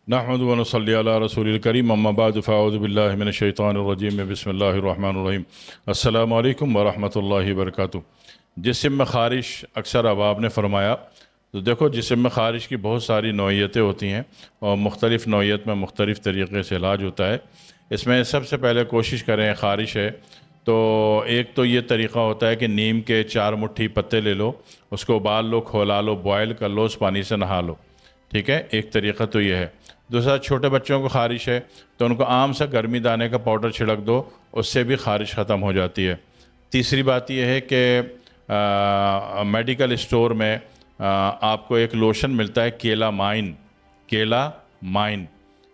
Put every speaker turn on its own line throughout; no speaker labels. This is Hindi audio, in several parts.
नहमदु व नसल्ली अला रसूलिल करीम अम्मा बाद फ़अऊज़ु बिल्लाहि मिनश शैतानिर रजीम बिस्मिल्लाहिर रहमानिर रहीम। अस्सलामु अलैकुम व रहमतुल्लाहि व बरकातुहू। जिस्म में ख़ारिश, अक्सर अब आपने फरमाया, तो देखो जिस्म में ख़ारिश की बहुत सारी नौइयतें होती हैं और मुख्तलिफ़ नौइयत में मुख्तलिफ़ तरीक़े से इलाज होता है। इसमें सबसे पहले कोशिश करें, ख़ारिश है तो एक तो ये तरीक़ा होता है कि नीम के 4 मुट्ठी पत्ते ले लो, उसको उबाल लो, खौला लो, बॉयल कर लो, उस पानी से नहा लो। ठीक है, एक तरीक़ा तो ये है। दूसरा, छोटे बच्चों को ख़ारिश है तो उनको आम सा गर्मी दाने का पाउडर छिड़क दो, उससे भी ख़ारिश ख़त्म हो जाती है। तीसरी बात यह है कि मेडिकल स्टोर में आपको एक लोशन मिलता है केला माइन।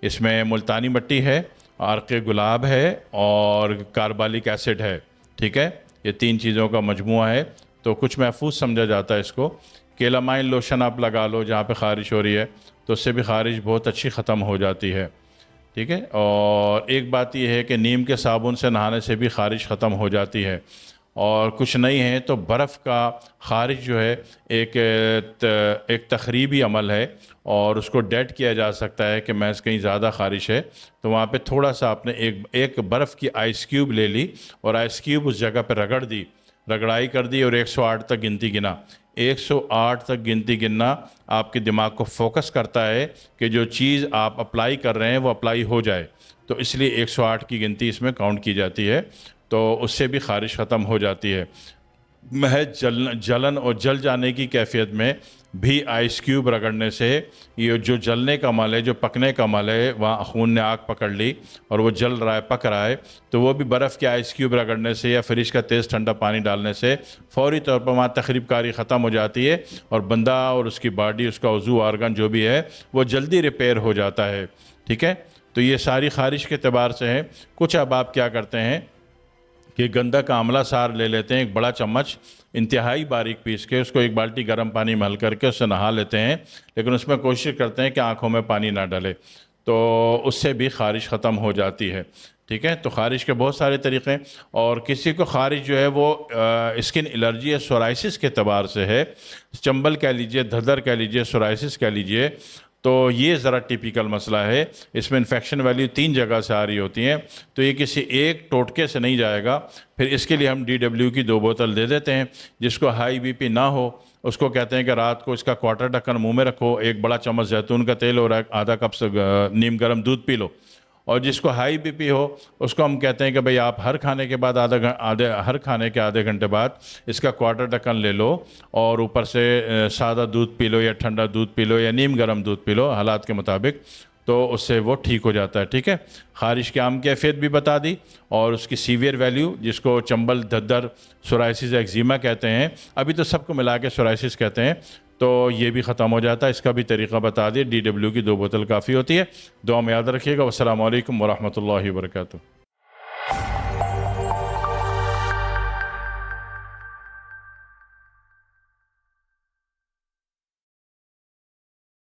इसमें मुल्तानी मिट्टी है, अर्क़ गुलाब है और कार्बोलिक एसिड है। ठीक है, ये 3 चीज़ों का मजमुआ है, तो कुछ महफूज समझा जाता है इसको। केलामाइन लोशन आप लगा लो जहाँ पे ख़ारिश हो रही है, तो उससे भी ख़ारिश बहुत अच्छी ख़त्म हो जाती है। ठीक है, और एक बात यह है कि नीम के साबुन से नहाने से भी ख़ारिश ख़त्म हो जाती है। और कुछ नहीं है तो बर्फ़ का ख़ारिश जो है एक तख़रीबी अमल है और उसको डेट किया जा सकता है कि महज कहीं ज़्यादा ख़ारिश है तो वहाँ पे थोड़ा सा आपने एक बर्फ़ की आइस क्यूब ले ली और आइस क्यूब उस जगह पर रगड़ाई कर दी और 108 तक गिनती गिना। 108 तक गिनती गिनना आपके दिमाग को फोकस करता है कि जो चीज़ आप अप्लाई कर रहे हैं वो अप्लाई हो जाए, तो इसलिए 108 की गिनती इसमें काउंट की जाती है, तो उससे भी ख़ारिश ख़त्म हो जाती है। महज जलन और जल जाने की कैफियत में भी आइस क्यूब रगड़ने से ये जो जलने का अमल है, जो पकने का अमल है, वहाँ खून ने आग पकड़ ली और वो जल रहा है, पक रहा है, तो वो भी बर्फ़ के आइस क्यूब रगड़ने से या फ्रिज का तेज़ ठंडा पानी डालने से फ़ौरी तौर पर वहाँ तख़रीब कारी ख़त्म हो जाती है और बंदा और उसकी बॉडी, उसका उज़ू आर्गन जो भी है वो जल्दी रिपेयर हो जाता है। ठीक है, तो ये सारी ख़ारिश के एतबार से है। कुछ अब आप क्या करते हैं कि गंधक का आंवला सार ले लेते हैं, एक बड़ा चम्मच इंतहाई बारीक पीस के उसको एक बाल्टी गर्म पानी में हल करके उससे नहा लेते हैं, लेकिन उसमें कोशिश करते हैं कि आँखों में पानी ना डले, तो उससे भी ख़ारिश ख़त्म हो जाती है। ठीक है, तो ख़ारिश के बहुत सारे तरीक़े हैं और किसी को ख़ारिश जो है वो स्किन एलर्जी या सोराइसिस के एतबार से है, चंबल कह लीजिए, धदर कह लीजिए, सोराइसिस कह लीजिए, तो ये ज़रा टिपिकल मसला है। इसमें इन्फेक्शन वैल्यू 3 जगह से आ रही होती हैं, तो ये किसी एक टोटके से नहीं जाएगा। फिर इसके लिए हम DW की 2 बोतल दे देते हैं। जिसको हाई BP ना हो उसको कहते हैं कि रात को इसका क्वार्टर ढक्कन मुंह में रखो, एक बड़ा चम्मच जैतून का तेल और आधा कप से नीम गर्म दूध पी लो। और जिसको हाई BP हो उसको हम कहते हैं कि भाई आप हर खाने के बाद हर खाने के आधे घंटे बाद इसका क्वार्टर ढक्कन ले लो और ऊपर से सादा दूध पी लो या ठंडा दूध पी लो या नीम गर्म दूध पी लो हालात के मुताबिक, तो उससे वो ठीक हो जाता है। ठीक है, ख़ारिश की आम कैफियत भी बता दी और उसकी सीवियर वैल्यू, जिसको चंबल, धद्दर, सोराइसिस, एक्जिमा कहते हैं, अभी तो सबको मिला के सोराइसिस कहते हैं, तो ये भी ख़त्म हो जाता है। इसका भी तरीक़ा बता दिए। DW की 2 बोतल काफ़ी होती है। दुआ में याद रखिएगा। वस्सलामु अलैकुम व रहमतुल्लाहि व बरकातुहू।